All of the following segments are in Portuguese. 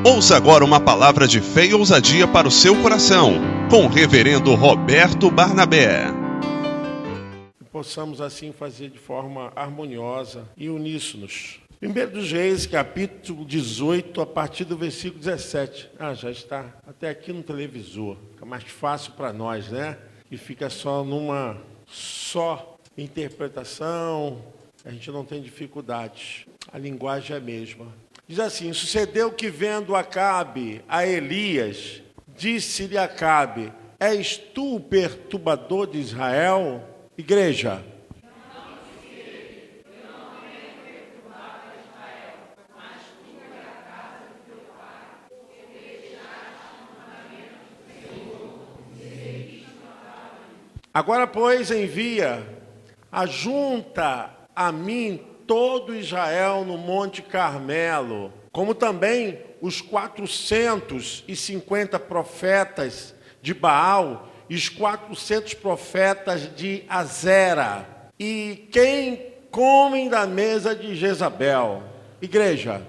Ouça agora uma palavra de fé e ousadia para o seu coração, com o reverendo Roberto Barnabé. Possamos assim fazer de forma harmoniosa e uníssonos. 1 dos Reis, capítulo 18, a partir do versículo 17. Já está até aqui no televisor. Fica mais fácil para nós, né? E fica só numa interpretação. A gente não tem dificuldades. A linguagem é a mesma. Diz assim: sucedeu que, vendo Acabe a Elias, disse-lhe Acabe: és tu o perturbador de Israel? Igreja. Agora, pois, envia, ajunta a mim todo Israel no Monte Carmelo, como também os 450 profetas de Baal e os 400 profetas de Azera, e quem comem da mesa de Jezabel. Igreja.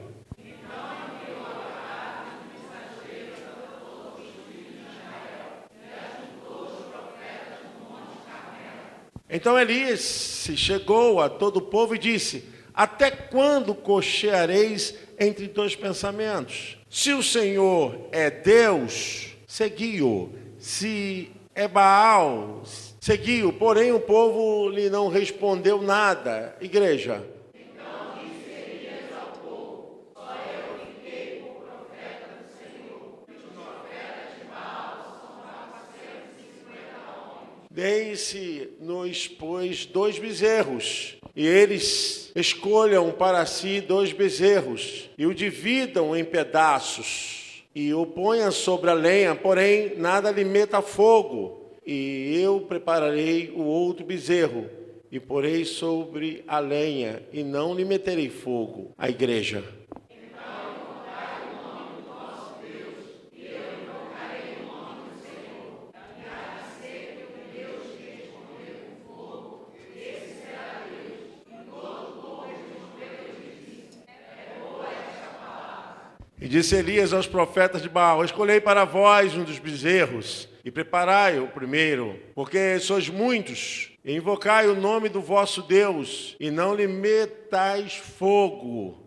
Então Elias se chegou a todo o povo e disse: até quando cocheareis entre dois pensamentos? Se o Senhor é Deus, segui-o. Se é Baal, segui-o. Porém o povo lhe não respondeu nada. Igreja. Então disse Elias ao povo: só eu fiquei como profeta do Senhor. Os profetas de Baal são 450 homens. Deem-se-nos, pois, 2 bezerros, e eles escolham para si 2 bezerros, e o dividam em pedaços, e o ponham sobre a lenha, porém nada lhe meta fogo. E eu prepararei o outro bezerro, e porei sobre a lenha, e não lhe meterei fogo. A igreja. E disse Elias aos profetas de Baal: escolhei para vós um dos bezerros, e preparai o primeiro, porque sois muitos, e invocai o nome do vosso Deus, e não lhe metais fogo.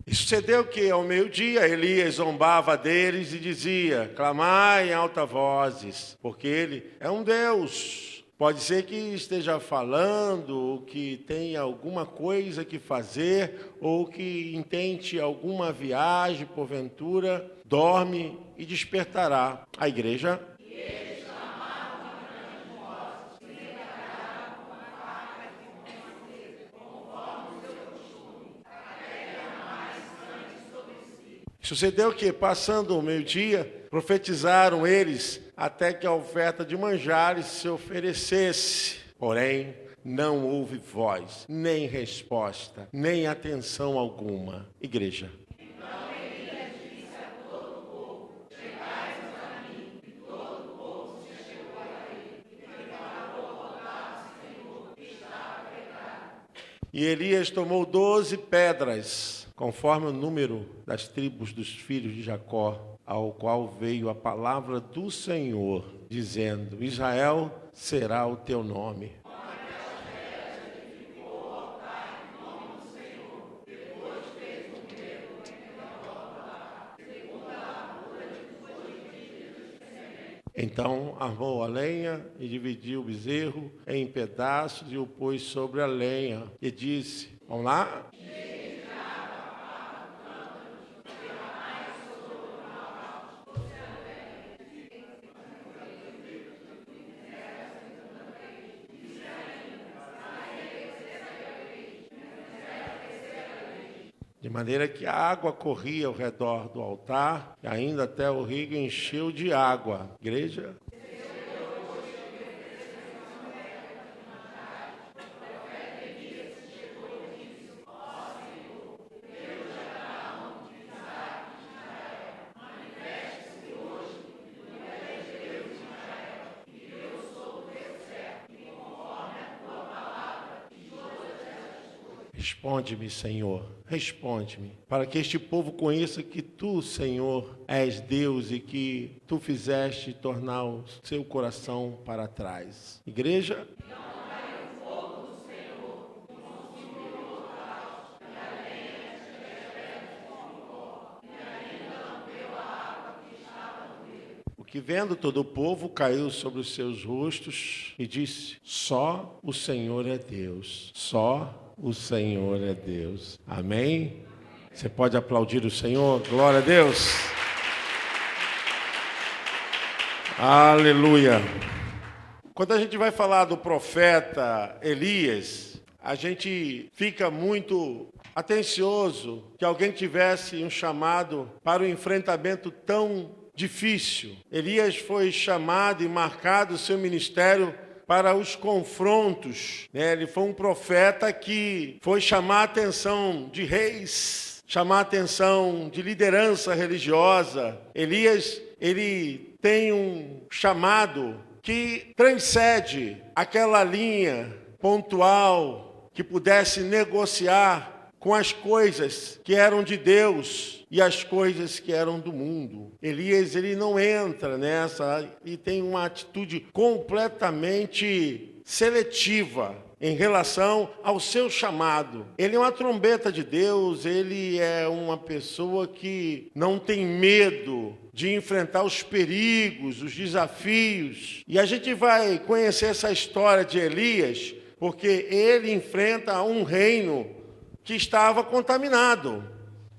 E sucedeu que, ao meio-dia, Elias zombava deles e dizia: clamai em alta vozes, porque ele é um Deus. Pode ser que esteja falando, ou que tenha alguma coisa que fazer, ou que intente alguma viagem, porventura, dorme e despertará. A igreja. Sucedeu que, passando o meio-dia, profetizaram eles até que a oferta de manjares se oferecesse. Porém, não houve voz, nem resposta, nem atenção alguma. Igreja. Então Elias disse a todo o povo: chegai-vos a mim. E todo o povo se chegou a ele, e preparou o altar ao Senhor, que estava preparado. E Elias tomou 12 pedras, conforme o número das tribos dos filhos de Jacó, ao qual veio a palavra do Senhor, dizendo: Israel será o teu nome. Então armou a lenha e dividiu o bezerro em pedaços e o pôs sobre a lenha. E disse: vamos lá? De maneira que a água corria ao redor do altar, e ainda até o rigo encheu de água. Igreja? Responde-me, Senhor, responde-me, para que este povo conheça que Tu, Senhor, és Deus e que Tu fizeste tornar o seu coração para trás. Igreja? Que vendo todo o povo, caiu sobre os seus rostos e disse: só o Senhor é Deus, só o Senhor é Deus. Amém? Você pode aplaudir o Senhor? Glória a Deus. Aleluia. Quando a gente vai falar do profeta Elias, a gente fica muito atencioso que alguém tivesse um chamado para o enfrentamento tão difícil. Elias foi chamado e marcado o seu ministério para os confrontos. Ele foi um profeta que foi chamar a atenção de reis, chamar a atenção de liderança religiosa. Elias, ele tem um chamado que transcende aquela linha pontual que pudesse negociar com as coisas que eram de Deus e as coisas que eram do mundo. Elias, ele não entra nessa e tem uma atitude completamente seletiva em relação ao seu chamado. Ele é uma trombeta de Deus, ele é uma pessoa que não tem medo de enfrentar os perigos, os desafios. E a gente vai conhecer essa história de Elias, porque ele enfrenta um reino que estava contaminado.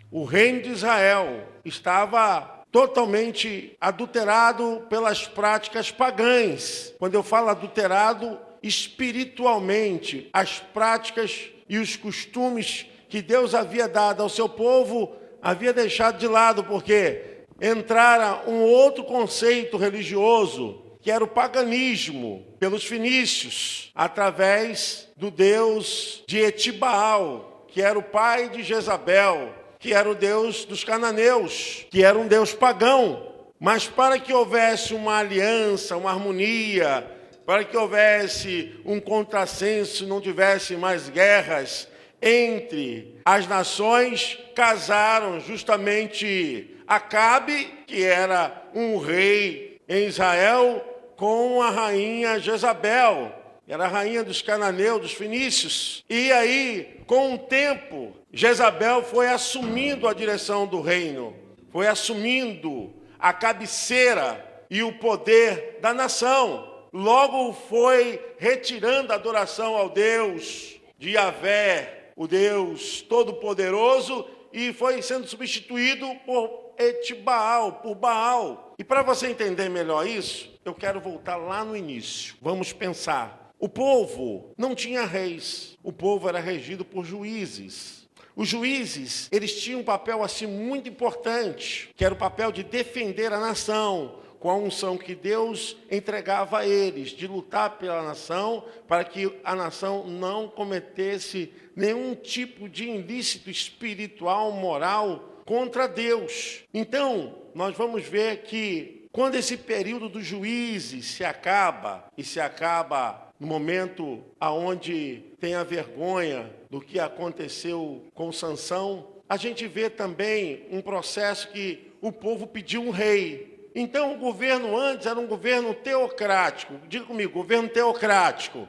O reino de Israel estava totalmente adulterado pelas práticas pagãs. Quando eu falo adulterado, espiritualmente, as práticas e os costumes que Deus havia dado ao seu povo, havia deixado de lado, porque entrara um outro conceito religioso, que era o paganismo, pelos fenícios, através do deus de Etibaal, que era o pai de Jezabel, que era o deus dos cananeus, que era um deus pagão. Mas para que houvesse uma aliança, uma harmonia, para que houvesse um contrassenso, não tivesse mais guerras entre as nações, casaram justamente Acabe, que era um rei em Israel, com a rainha Jezabel, era a rainha dos cananeus, dos fenícios. E aí, com o tempo, Jezabel foi assumindo a direção do reino, foi assumindo a cabeceira e o poder da nação. Logo foi retirando a adoração ao Deus de Yahvé, o Deus Todo-Poderoso, e foi sendo substituído por Etibaal, por Baal. E para você entender melhor isso, eu quero voltar lá no início. Vamos pensar. O povo não tinha reis, o povo era regido por juízes. Os juízes, eles tinham um papel assim muito importante, que era o papel de defender a nação, com a unção que Deus entregava a eles, de lutar pela nação, para que a nação não cometesse nenhum tipo de ilícito espiritual, moral, contra Deus. Então, nós vamos ver que quando esse período dos juízes se acaba, e se acaba no momento aonde tem a vergonha do que aconteceu com Sansão, a gente vê também um processo que o povo pediu um rei. Então, o governo antes era um governo teocrático. Diga comigo, governo teocrático.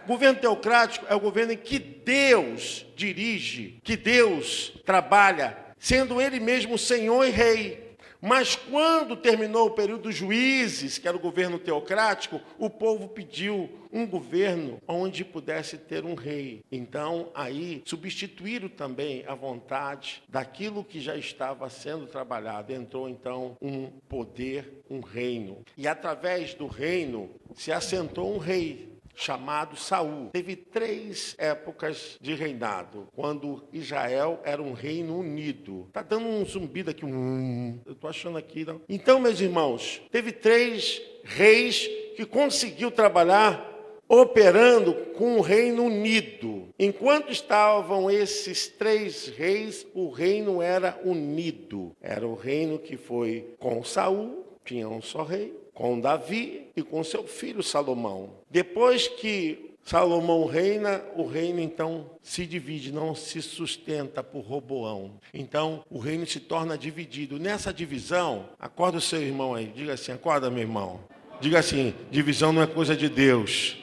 O governo teocrático é o governo em que Deus dirige, que Deus trabalha, sendo Ele mesmo Senhor e Rei. Mas quando terminou o período dos juízes, que era o governo teocrático, o povo pediu um governo onde pudesse ter um rei. Então, aí, substituíram também a vontade daquilo que já estava sendo trabalhado. Entrou, então, um poder, um reino. E através do reino se assentou um rei, chamado Saul. Teve 3 épocas de reinado, quando Israel era um reino unido. Está dando um zumbido aqui, eu estou achando aqui. Não? Então, meus irmãos, teve 3 reis que conseguiu trabalhar operando com um reino unido. Enquanto estavam esses 3 reis, o reino era unido. Era o reino que foi com Saul, tinha um só rei, com Davi e com seu filho Salomão. Depois que Salomão reina, o reino então se divide, não se sustenta por Roboão. Então o reino se torna dividido. Nessa divisão, acorda o seu irmão aí, diga assim, acorda meu irmão. Diga assim, divisão não é coisa de Deus.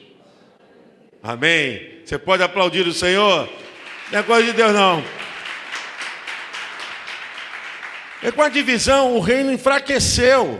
Amém? Você pode aplaudir o Senhor? Não é coisa de Deus não. E com a divisão o reino enfraqueceu.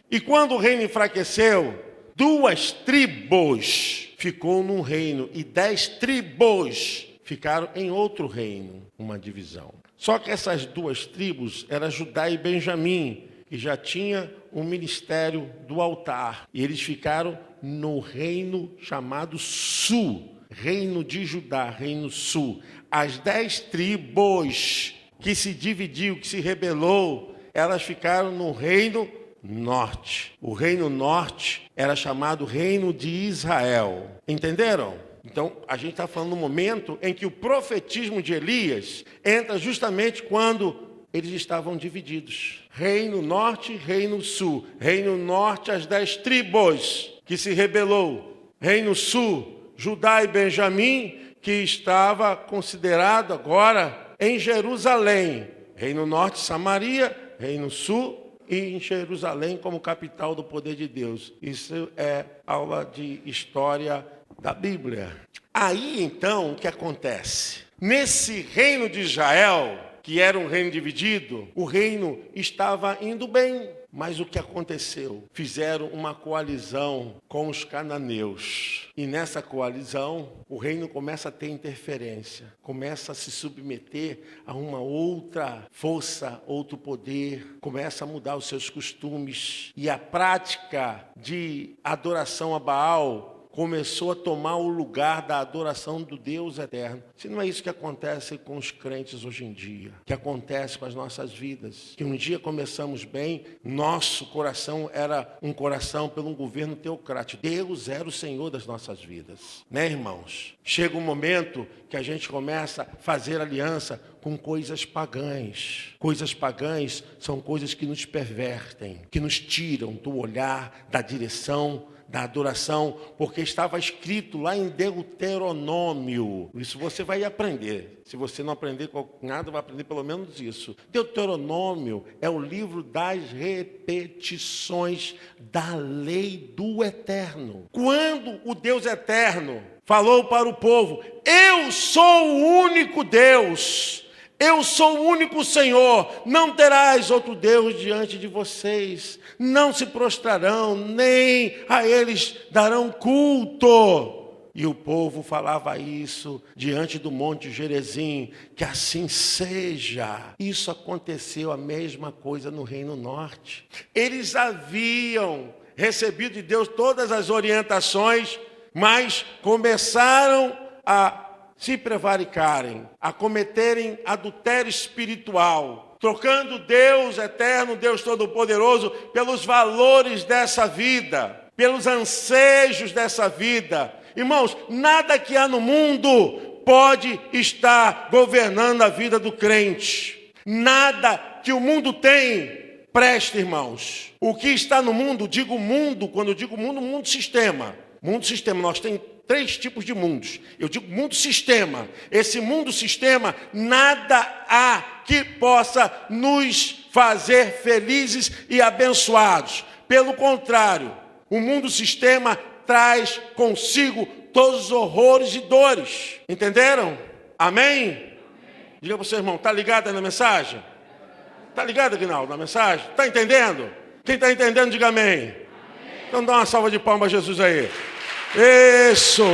E quando o reino enfraqueceu, 2 tribos ficou num reino e 10 tribos ficaram em outro reino, uma divisão. Só que essas 2 tribos eram Judá e Benjamim, que já tinha um ministério do altar. E eles ficaram no reino chamado Sul, reino de Judá, reino Sul. As 10 tribos que se dividiu, que se rebelou, elas ficaram no reino norte. O reino norte era chamado Reino de Israel. Entenderam? Então, a gente está falando no momento em que o profetismo de Elias entra justamente quando eles estavam divididos. Reino norte, reino sul. Reino norte, as 10 tribos que se rebelou. Reino sul, Judá e Benjamim, que estava considerado agora em Jerusalém. Reino norte, Samaria. Reino sul, e em Jerusalém como capital do poder de Deus. Isso é aula de história da Bíblia. Aí então o que acontece? Nesse reino de Israel, que era um reino dividido, o reino estava indo bem. Mas o que aconteceu? Fizeram uma coalizão com os cananeus. E nessa coalizão, o reino começa a ter interferência. Começa a se submeter a uma outra força, outro poder. Começa a mudar os seus costumes. E a prática de adoração a Baal começou a tomar o lugar da adoração do Deus eterno. Se não é isso que acontece com os crentes hoje em dia, que acontece com as nossas vidas, que um dia começamos bem, nosso coração era um coração pelo um governo teocrático. Deus era o Senhor das nossas vidas, né, irmãos? Chega um momento que a gente começa a fazer aliança com coisas pagãs. Coisas pagãs são coisas que nos pervertem, que nos tiram do olhar, da direção, da adoração, porque estava escrito lá em Deuteronômio. Isso você vai aprender. Se você não aprender com nada, vai aprender pelo menos isso. Deuteronômio é o livro das repetições da lei do Eterno. Quando o Deus Eterno falou para o povo, eu sou o único Deus, eu sou o único Senhor, não terás outro Deus diante de vocês, não se prostrarão, nem a eles darão culto. E o povo falava isso diante do monte Gerizim, que assim seja. Isso aconteceu, a mesma coisa no Reino Norte. Eles haviam recebido de Deus todas as orientações, mas começaram a se prevaricarem, a cometerem adultério espiritual, trocando Deus eterno, Deus todo-poderoso, pelos valores dessa vida, pelos ansejos dessa vida. Irmãos, nada que há no mundo pode estar governando a vida do crente. Nada que o mundo tem presta, irmãos. O que está no mundo, digo mundo, quando eu digo mundo, mundo sistema. Mundo sistema, nós temos 3 tipos de mundos. Eu digo mundo sistema. Esse mundo sistema, nada há que possa nos fazer felizes e abençoados. Pelo contrário, o mundo sistema traz consigo todos os horrores e dores. Entenderam? Amém? Diga para o seu irmão, está ligado aí na mensagem? Está ligado, Aguinaldo, na mensagem? Está entendendo? Quem está entendendo, diga amém. Então dá uma salva de palmas a Jesus aí. Isso!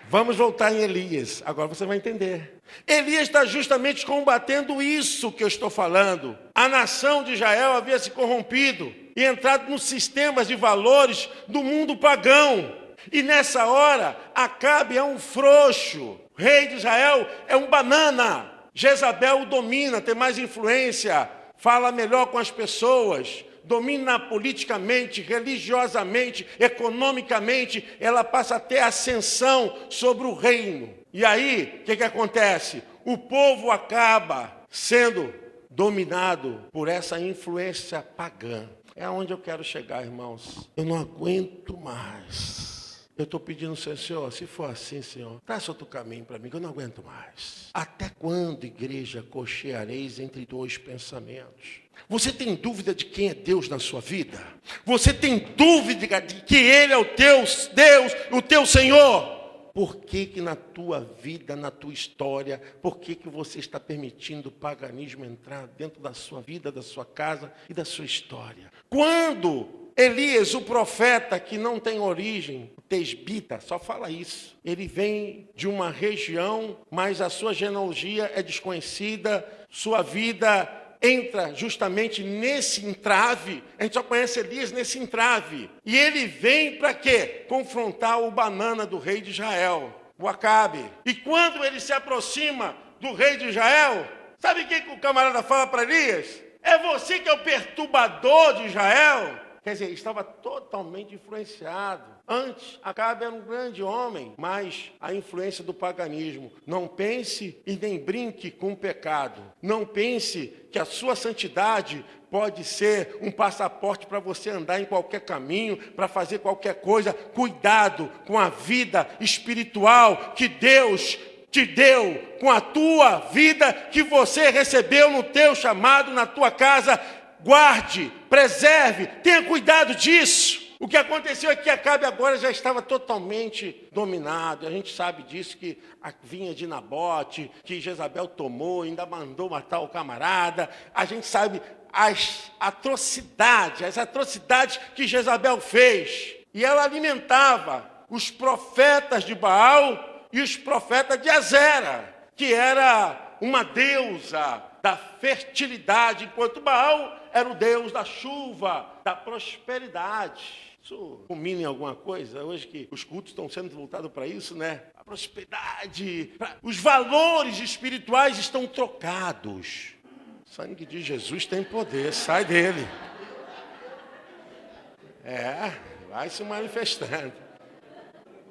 Vamos voltar em Elias. Agora você vai entender. Elias está justamente combatendo isso que eu estou falando. A nação de Israel havia se corrompido e entrado nos sistemas de valores do mundo pagão. E nessa hora, Acabe é um frouxo. O rei de Israel é um banana. Jezabel o domina, tem mais influência, fala melhor com as pessoas, domina politicamente, religiosamente, economicamente, ela passa a ter ascensão sobre o reino. E aí, o que acontece? O povo acaba sendo dominado por essa influência pagã. É onde eu quero chegar, irmãos. Eu não aguento mais. Eu estou pedindo ao Senhor, se for assim, Senhor, traça outro caminho para mim, que eu não aguento mais. Até quando, igreja, cocheareis entre dois pensamentos? Você tem dúvida de quem é Deus na sua vida? Você tem dúvida de que Ele é o teu Deus, o teu Senhor? Por que na tua vida, na tua história, por que você está permitindo o paganismo entrar dentro da sua vida, da sua casa e da sua história? Quando Elias, o profeta que não tem origem, tesbita, só fala isso. Ele vem de uma região, mas a sua genealogia é desconhecida, sua vida entra justamente nesse entrave. A gente só conhece Elias nesse entrave. E ele vem para quê? Confrontar o banana do rei de Israel, o Acabe. E quando ele se aproxima do rei de Israel, sabe o que o camarada fala para Elias? É você que é o perturbador de Israel? Quer dizer, estava totalmente influenciado. Antes, Acabe era um grande homem, mas a influência do paganismo. Não pense e nem brinque com o pecado. Não pense que a sua santidade pode ser um passaporte para você andar em qualquer caminho, para fazer qualquer coisa. Cuidado com a vida espiritual que Deus te deu, com a tua vida que você recebeu no teu chamado, na tua casa. Guarde, preserve, tenha cuidado disso. O que aconteceu é que Acabe agora já estava totalmente dominado. A gente sabe disso, que a vinha de Nabote, que Jezabel tomou, ainda mandou matar o camarada. A gente sabe as atrocidades que Jezabel fez. E ela alimentava os profetas de Baal e os profetas de Azera, que era uma deusa da fertilidade, enquanto Baal era o deus da chuva, da prosperidade. Isso combina em alguma coisa? Hoje que os cultos estão sendo voltados para isso, né? A prosperidade, os valores espirituais estão trocados. O sangue de Jesus tem poder, sai dele. Vai se manifestando.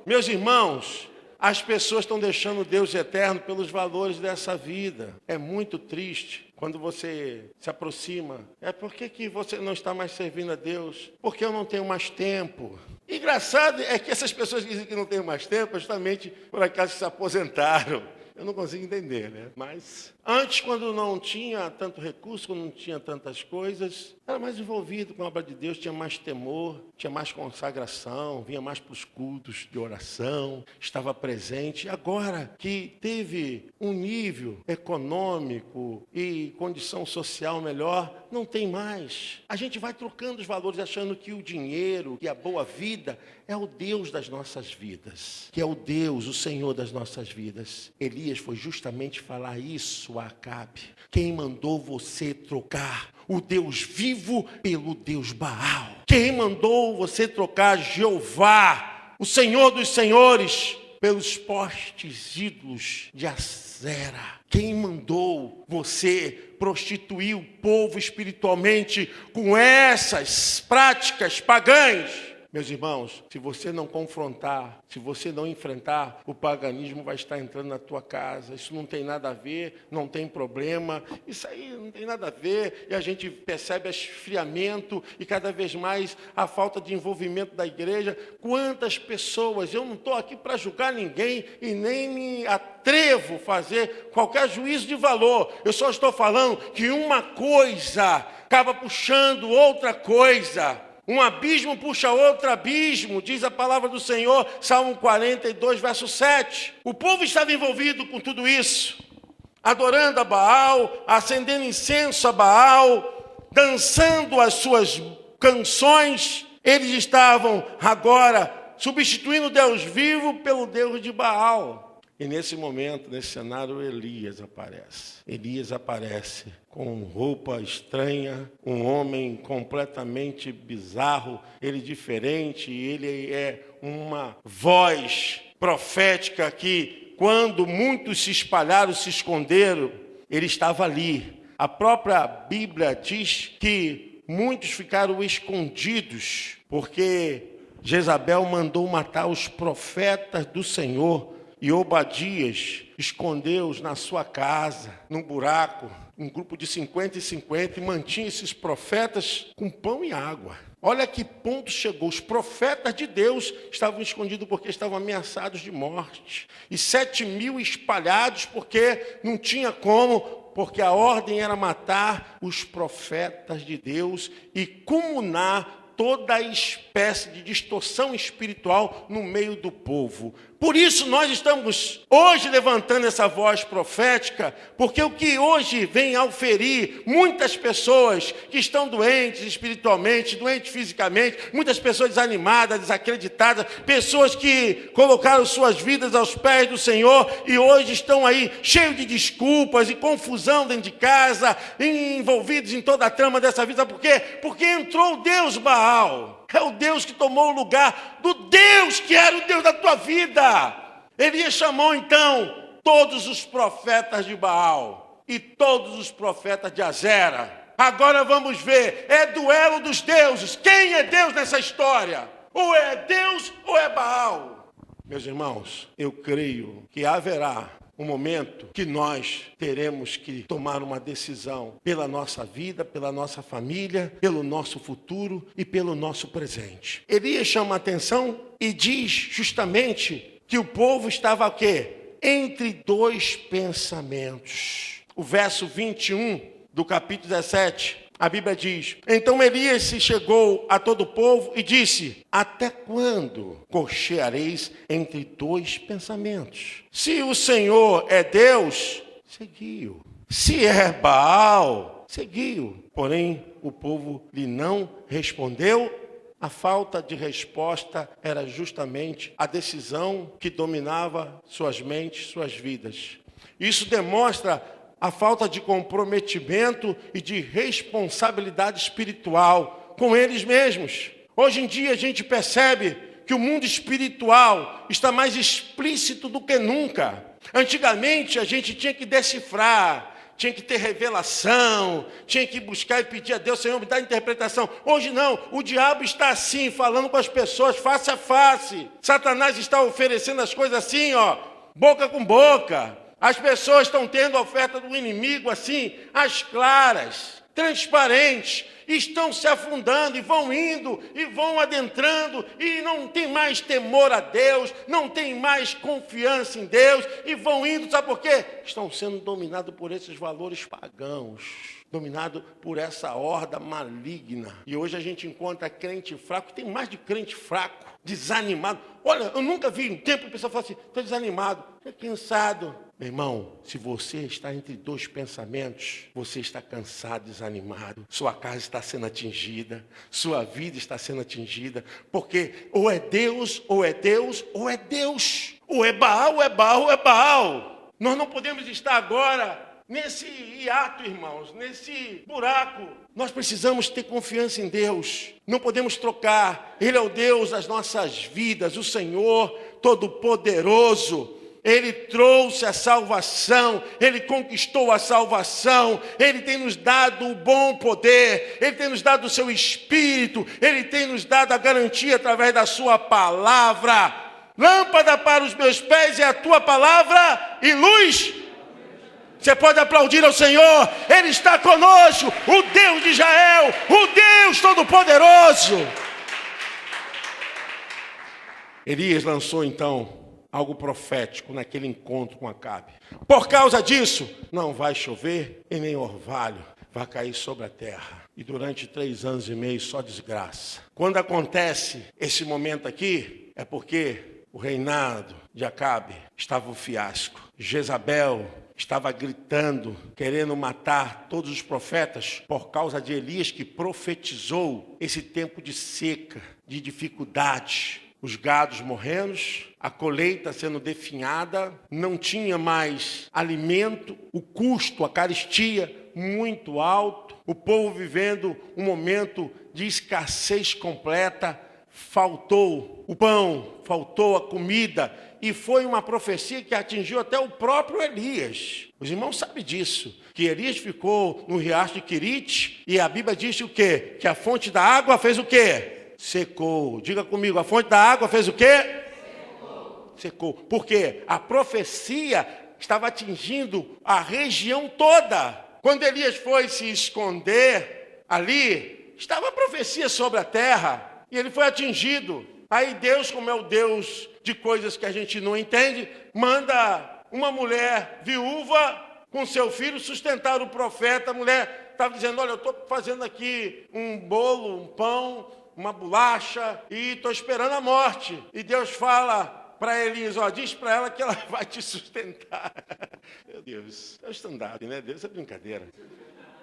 Meus irmãos, as pessoas estão deixando Deus eterno pelos valores dessa vida. É muito triste quando você se aproxima. Por que você não está mais servindo a Deus? Porque eu não tenho mais tempo. Engraçado é que essas pessoas que dizem que não têm mais tempo, justamente por acaso se aposentaram. Eu não consigo entender, né? Mas antes, quando não tinha tanto recurso, quando não tinha tantas coisas, era mais envolvido com a obra de Deus, tinha mais temor, tinha mais consagração, vinha mais para os cultos de oração, estava presente. Agora que teve um nível econômico e condição social melhor, não tem mais. A gente vai trocando os valores, achando que o dinheiro e a boa vida é o Deus das nossas vidas, que é o Deus, o Senhor das nossas vidas. Elias foi justamente falar isso a Acabe. Quem mandou você trocar o Deus vivo pelo Deus Baal? Quem mandou você trocar Jeová, o Senhor dos senhores, pelos postes ídolos de Azera? Quem mandou você prostituir o povo espiritualmente com essas práticas pagãs? Meus irmãos, se você não confrontar, se você não enfrentar, o paganismo vai estar entrando na tua casa. Isso não tem nada a ver, não tem problema. Isso aí não tem nada a ver. E a gente percebe esfriamento e cada vez mais a falta de envolvimento da igreja. Quantas pessoas, eu não estou aqui para julgar ninguém e nem me atrevo a fazer qualquer juízo de valor. Eu só estou falando que uma coisa acaba puxando outra coisa. Um abismo puxa outro abismo, diz a palavra do Senhor, Salmo 42, verso 7. O povo estava envolvido com tudo isso, adorando a Baal, acendendo incenso a Baal, dançando as suas canções. Eles estavam agora substituindo o Deus vivo pelo Deus de Baal. E nesse momento, nesse cenário, Elias aparece. Elias aparece com roupa estranha, um homem completamente bizarro, ele diferente, ele é uma voz profética que, quando muitos se espalharam, se esconderam, ele estava ali. A própria Bíblia diz que muitos ficaram escondidos, porque Jezabel mandou matar os profetas do Senhor, E Obadias escondeu-os na sua casa, num buraco, um grupo de 50 e 50, e mantinha esses profetas com pão e água. Olha que ponto chegou. Os profetas de Deus estavam escondidos porque estavam ameaçados de morte. E 7.000 espalhados porque não tinha como, porque a ordem era matar os profetas de Deus e comunar toda a espécie de distorção espiritual no meio do povo. Por isso nós estamos hoje levantando essa voz profética, porque o que hoje vem auferir muitas pessoas que estão doentes espiritualmente, doentes fisicamente, muitas pessoas desanimadas, desacreditadas, pessoas que colocaram suas vidas aos pés do Senhor e hoje estão aí cheios de desculpas e confusão dentro de casa, envolvidos em toda a trama dessa vida. Por quê? Porque entrou o Deus Baal. É o Deus que tomou o lugar do Deus que era o Deus da tua vida. Elias chamou então todos os profetas de Baal e todos os profetas de Azera. Agora vamos ver, é duelo dos deuses. Quem é Deus nessa história? Ou é Deus ou é Baal? Meus irmãos, eu creio que haverá um momento que nós teremos que tomar uma decisão pela nossa vida, pela nossa família, pelo nosso futuro e pelo nosso presente. Elias chama a atenção e diz justamente que o povo estava o quê? Entre dois pensamentos. O verso 21 do capítulo 17, a Bíblia diz: então Elias se chegou a todo o povo e disse: até quando cocheareis entre dois pensamentos? Se o Senhor é Deus, seguiu. Se é Baal, seguiu. Porém, o povo lhe não respondeu. A falta de resposta era justamente a decisão que dominava suas mentes, suas vidas. Isso demonstra a falta de comprometimento e de responsabilidade espiritual com eles mesmos. Hoje em dia a gente percebe que o mundo espiritual está mais explícito do que nunca. Antigamente a gente tinha que decifrar, tinha que ter revelação, tinha que buscar e pedir a Deus: Senhor, me dá interpretação. Hoje não, o diabo está assim, falando com as pessoas face a face. Satanás está oferecendo as coisas assim, boca com boca. As pessoas estão tendo a oferta do inimigo assim, às claras, transparentes, estão se afundando e vão indo e vão adentrando e não tem mais temor a Deus, não tem mais confiança em Deus e vão indo, sabe por quê? Estão sendo dominados por esses valores pagãos, dominados por essa horda maligna. E hoje a gente encontra crente fraco, tem mais de crente fraco, desanimado. Olha, eu nunca vi um tempo que a pessoa fala assim: estou desanimado, estou cansado. Meu irmão, se você está entre dois pensamentos, você está cansado, desanimado, sua casa está sendo atingida, sua vida está sendo atingida, porque ou é Deus, ou é Deus, ou é Deus, ou é Baal, ou é Baal, ou é Baal. Nós não podemos estar agora nesse hiato, irmãos, nesse buraco. Nós precisamos ter confiança em Deus, não podemos trocar. Ele é o Deus das nossas vidas, o Senhor Todo-Poderoso. Ele trouxe a salvação, Ele conquistou a salvação, Ele tem nos dado o bom poder, Ele tem nos dado o seu Espírito, Ele tem nos dado a garantia através da sua palavra. Lâmpada para os meus pés é a tua palavra e luz. Você pode aplaudir ao Senhor, Ele está conosco, o Deus de Israel, o Deus Todo-Poderoso. Elias lançou então algo profético naquele encontro com Acabe. Por causa disso, não vai chover e nem orvalho vai cair sobre a terra. E durante 3 anos e meio só desgraça. Quando acontece esse momento aqui, é porque o reinado de Acabe estava um fiasco. Jezabel estava gritando, querendo matar todos os profetas por causa de Elias, que profetizou esse tempo de seca, de dificuldade. Os gados morrendo, a colheita sendo definhada, não tinha mais alimento, o custo, a carestia muito alto, o povo vivendo um momento de escassez completa, faltou o pão, faltou a comida, e foi uma profecia que atingiu até o próprio Elias. Os irmãos sabem disso, que Elias ficou no riacho de Querite, e a Bíblia diz o quê? Que a fonte da água fez o quê? Secou. Diga comigo, a fonte da água fez o quê? secou. Por quê? A profecia estava atingindo a região toda. Quando Elias foi se esconder ali, estava a profecia sobre a terra, e ele foi atingido. Aí Deus, como é o Deus de coisas que a gente não entende, manda uma mulher viúva com seu filho sustentar o profeta. A mulher estava dizendo, olha, eu estou fazendo aqui um bolo, um pão, uma bolacha, e estou esperando a morte. E Deus fala para Elias, diz para ela que ela vai te sustentar. Meu Deus, é o estandarte, né? Deus é brincadeira.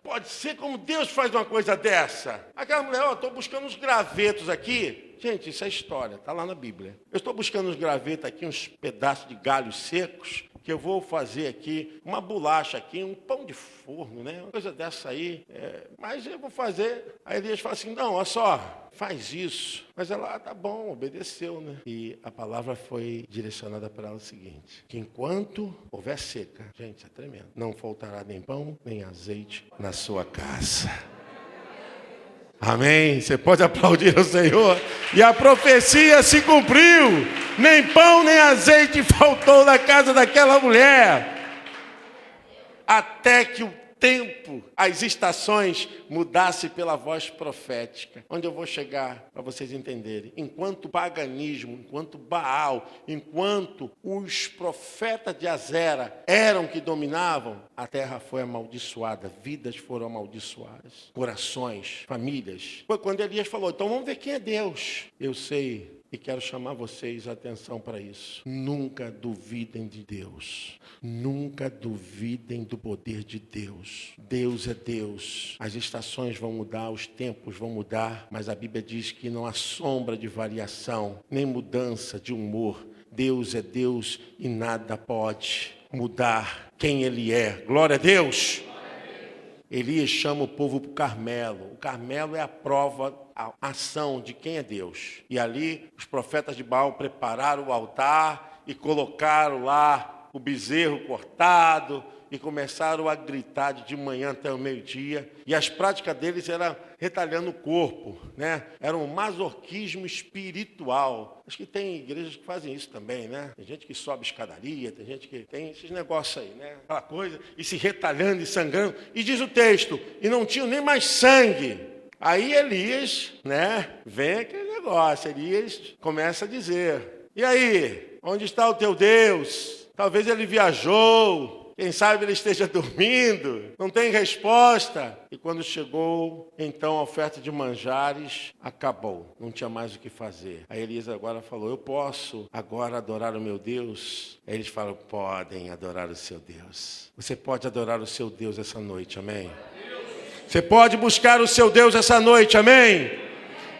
Pode ser como Deus faz uma coisa dessa. Aquela mulher, estou buscando uns gravetos aqui. Gente, isso é história, está lá na Bíblia. Eu estou buscando uns gravetos aqui, uns pedaços de galhos secos, que eu vou fazer aqui uma bolacha aqui, um pão de forno, né? Uma coisa dessa aí. Mas eu vou fazer. Aí Elias fala assim, não, olha só, faz isso. Mas ela, tá bom, obedeceu, né? E a palavra foi direcionada para ela o seguinte, que enquanto houver seca, gente, é tremendo, não faltará nem pão, nem azeite na sua casa. Amém? Você pode aplaudir ao Senhor? E a profecia se cumpriu. Nem pão, nem azeite faltou na casa daquela mulher. Até que o tempo, as estações mudassem pela voz profética. Onde eu vou chegar para vocês entenderem. Enquanto o paganismo, enquanto Baal, enquanto os profetas de Azera eram que dominavam, a terra foi amaldiçoada, vidas foram amaldiçoadas, corações, famílias. Foi quando Elias falou, então vamos ver quem é Deus. Eu sei e quero chamar vocês a atenção para isso. Nunca duvidem de Deus. Nunca duvidem do poder de Deus. Deus é Deus. As estações vão mudar, os tempos vão mudar, mas a Bíblia diz que não há sombra de variação, nem mudança de humor. Deus é Deus e nada pode mudar quem Ele é. Glória a Deus! Elias chama o povo para o Carmelo. O Carmelo é a prova, a ação de quem é Deus. E ali os profetas de Baal prepararam o altar e colocaram lá o bezerro cortado e começaram a gritar de manhã até o meio-dia. E as práticas deles eram retalhando o corpo, né? Era um masoquismo espiritual. Acho que tem igrejas que fazem isso também, né? Tem gente que sobe escadaria, tem gente que tem esses negócios aí, né? Aquela coisa, e se retalhando e sangrando. E diz o texto, e não tinham nem mais sangue. Aí Elias, né? Vem aquele negócio, Elias começa a dizer, e aí, onde está o teu Deus? Talvez ele viajou. Quem sabe ele esteja dormindo, não tem resposta. E quando chegou, então a oferta de manjares acabou. Não tinha mais o que fazer. Aí Elias agora falou, eu posso agora adorar o meu Deus? Aí eles falam, podem adorar o seu Deus. Você pode adorar o seu Deus essa noite, amém? Você pode buscar o seu Deus essa noite, amém?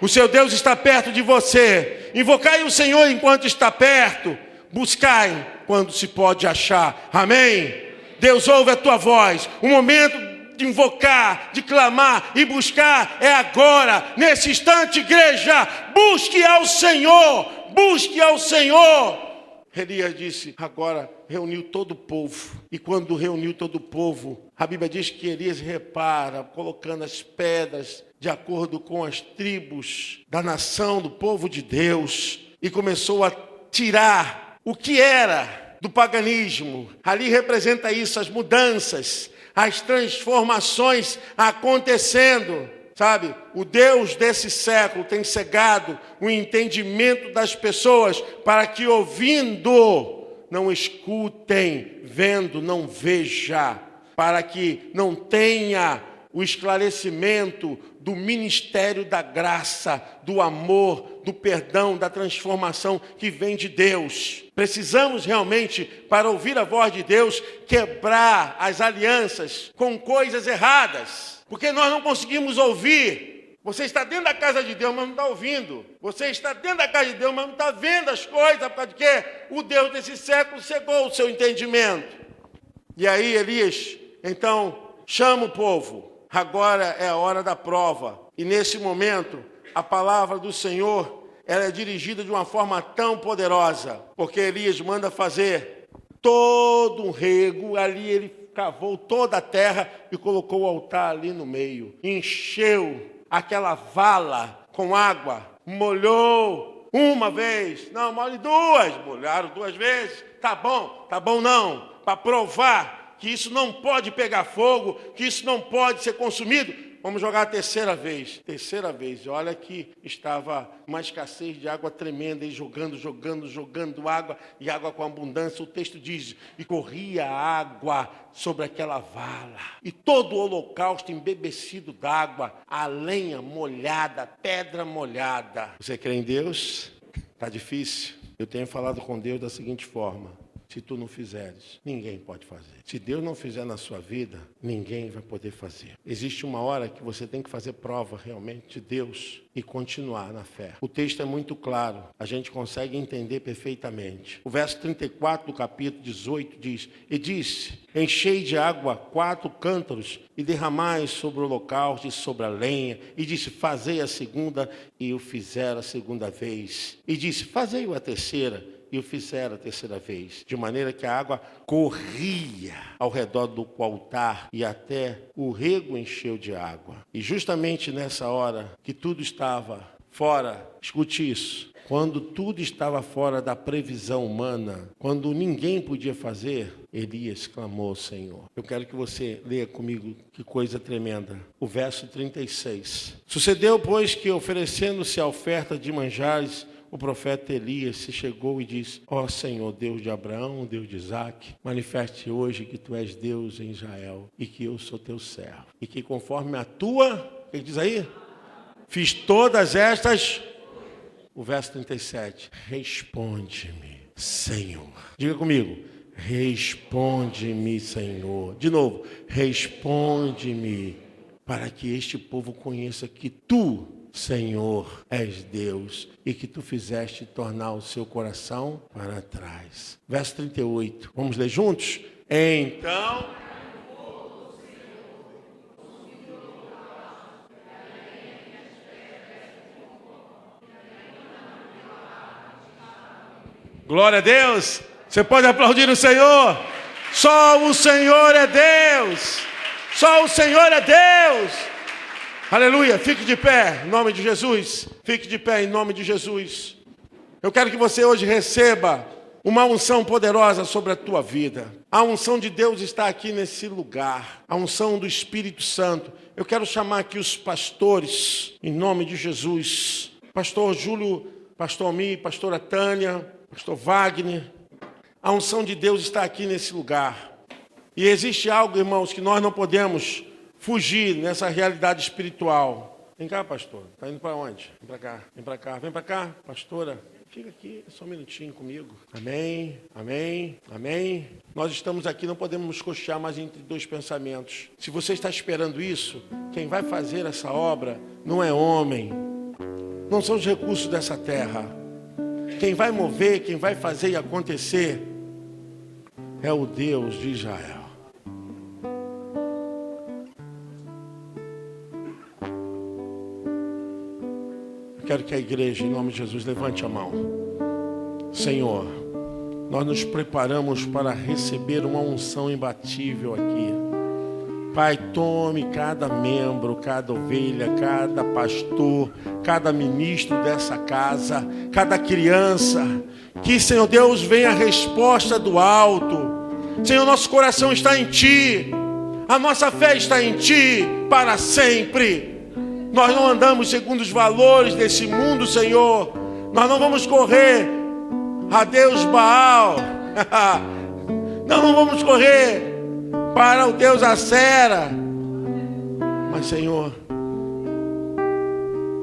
O seu Deus está perto de você. Invocai o Senhor enquanto está perto. Buscai quando se pode achar, amém? Deus ouve a tua voz. O momento de invocar, de clamar e buscar é agora, nesse instante, igreja. Busque ao Senhor, busque ao Senhor. Elias disse, agora reuniu todo o povo. E quando reuniu todo o povo, a Bíblia diz que Elias repara, colocando as pedras de acordo com as tribos da nação, do povo de Deus, e começou a tirar o que era do paganismo. Ali representa isso, as mudanças, as transformações acontecendo. Sabe, o Deus desse século tem cegado o entendimento das pessoas para que ouvindo não escutem, vendo não veja, para que não tenha o esclarecimento do ministério da graça, do amor, do perdão, da transformação que vem de Deus. Precisamos realmente, para ouvir a voz de Deus, quebrar as alianças com coisas erradas, porque nós não conseguimos ouvir. Você está dentro da casa de Deus, mas não está ouvindo. Você está dentro da casa de Deus, mas não está vendo as coisas, por causa de que o Deus desse século cegou o seu entendimento. E aí Elias, então, chama o povo. Agora é a hora da prova. E nesse momento, a palavra do Senhor, ela é dirigida de uma forma tão poderosa, porque Elias manda fazer todo um rego, ali ele cavou toda a terra e colocou o altar ali no meio. Encheu aquela vala com água, molhou uma vez, não, molhe duas. Molharam 2 vezes, tá bom não, para provar que isso não pode pegar fogo, que isso não pode ser consumido. Vamos jogar a terceira vez. Olha que estava uma escassez de água tremenda, e jogando água, e água com abundância. O texto diz, e corria água sobre aquela vala, e todo o holocausto embebecido d'água, a lenha molhada, pedra molhada. Você crê em Deus? Está difícil? Eu tenho falado com Deus da seguinte forma: se tu não fizeres, ninguém pode fazer. Se Deus não fizer na sua vida, ninguém vai poder fazer. Existe uma hora que você tem que fazer prova realmente de Deus e continuar na fé. O texto é muito claro, a gente consegue entender perfeitamente. O verso 34 do capítulo 18 diz, e disse, enchei de água 4 cântaros e derramai sobre o holocausto e sobre a lenha. E disse, fazei a segunda, e o fizeram a segunda vez. E disse, fazei-o a terceira, e o fizeram a terceira vez, de maneira que a água corria ao redor do altar e até o rego encheu de água. E justamente nessa hora que tudo estava fora, escute isso, quando tudo estava fora da previsão humana, quando ninguém podia fazer, Elias clamou ao Senhor. Eu quero que você leia comigo, que coisa tremenda. O verso 36. Sucedeu, pois, que oferecendo-se a oferta de manjares, o profeta Elias se chegou e disse, ó Senhor, Deus de Abraão, Deus de Isaque, manifeste hoje que tu és Deus em Israel e que eu sou teu servo. E que conforme a tua, o que diz aí? Fiz todas estas. O verso 37, responde-me, Senhor. Diga comigo, responde-me, Senhor. De novo, responde-me, para que este povo conheça que tu, Senhor, és Deus, e que tu fizeste tornar o seu coração para trás. Verso 38, vamos ler juntos? Então... Glória a Deus! Você pode aplaudir o Senhor? Só o Senhor é Deus! Só o Senhor é Deus! Aleluia, fique de pé em nome de Jesus, fique de pé em nome de Jesus. Eu quero que você hoje receba uma unção poderosa sobre a tua vida. A unção de Deus está aqui nesse lugar, a unção do Espírito Santo. Eu quero chamar aqui os pastores, em nome de Jesus. Pastor Júlio, pastor Mi, pastora Tânia, pastor Wagner. A unção de Deus está aqui nesse lugar. E existe algo, irmãos, que nós não podemos fugir nessa realidade espiritual. Vem cá, pastor. Está indo para onde? Vem para cá. Vem para cá. Vem para cá, pastora. Fica aqui só um minutinho comigo. Amém, amém, amém. Nós estamos aqui, não podemos nos cochear mais entre 2 pensamentos. Se você está esperando isso, quem vai fazer essa obra não é homem. Não são os recursos dessa terra. Quem vai mover, quem vai fazer e acontecer é o Deus de Israel. Quero que a igreja, em nome de Jesus, levante a mão. Senhor, nós nos preparamos para receber uma unção imbatível aqui. Pai, tome cada membro, cada ovelha, cada pastor, cada ministro dessa casa, cada criança. Que, Senhor Deus, venha a resposta do alto. Senhor, nosso coração está em Ti. A nossa fé está em Ti para sempre. Nós não andamos segundo os valores desse mundo, Senhor. Nós não vamos correr a Deus Baal. Não vamos correr para o Deus Acera. Mas, Senhor,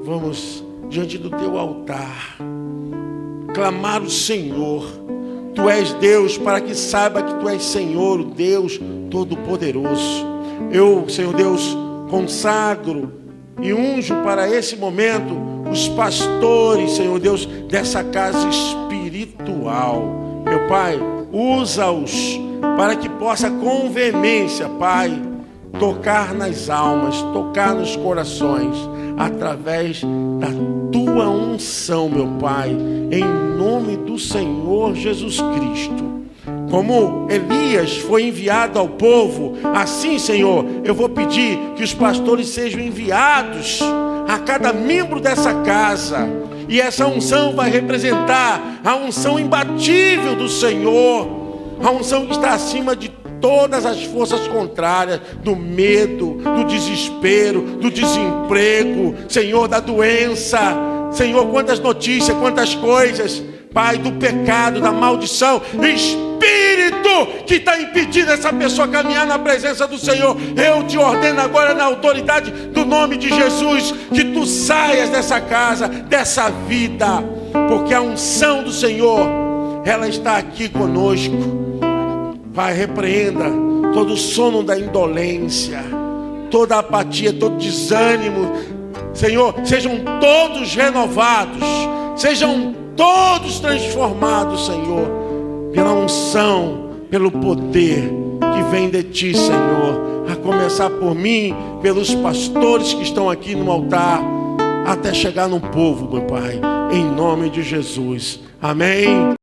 vamos diante do Teu altar clamar o Senhor. Tu és Deus, para que saiba que Tu és Senhor, o Deus Todo-Poderoso. Eu, Senhor Deus, consagro e unjo para esse momento os pastores, Senhor Deus, dessa casa espiritual. Meu Pai, usa-os para que possa com veemência, Pai, tocar nas almas, tocar nos corações, através da Tua unção, meu Pai, em nome do Senhor Jesus Cristo. Como Elias foi enviado ao povo, assim, Senhor, eu vou pedir que os pastores sejam enviados a cada membro dessa casa. E essa unção vai representar a unção imbatível do Senhor, a unção que está acima de todas as forças contrárias, do medo, do desespero, do desemprego, Senhor, da doença. Senhor, quantas notícias, quantas coisas, Pai, do pecado, da maldição, espírito que está impedindo essa pessoa caminhar na presença do Senhor, eu te ordeno agora na autoridade do nome de Jesus, que tu saias dessa casa, dessa vida, porque a unção do Senhor, ela está aqui conosco. Pai, repreenda todo o sono da indolência, toda a apatia, todo desânimo. Senhor, sejam todos renovados, sejam todos transformados, Senhor, pela unção, pelo poder que vem de Ti, Senhor. A começar por mim, pelos pastores que estão aqui no altar, até chegar no povo, meu Pai, em nome de Jesus. Amém.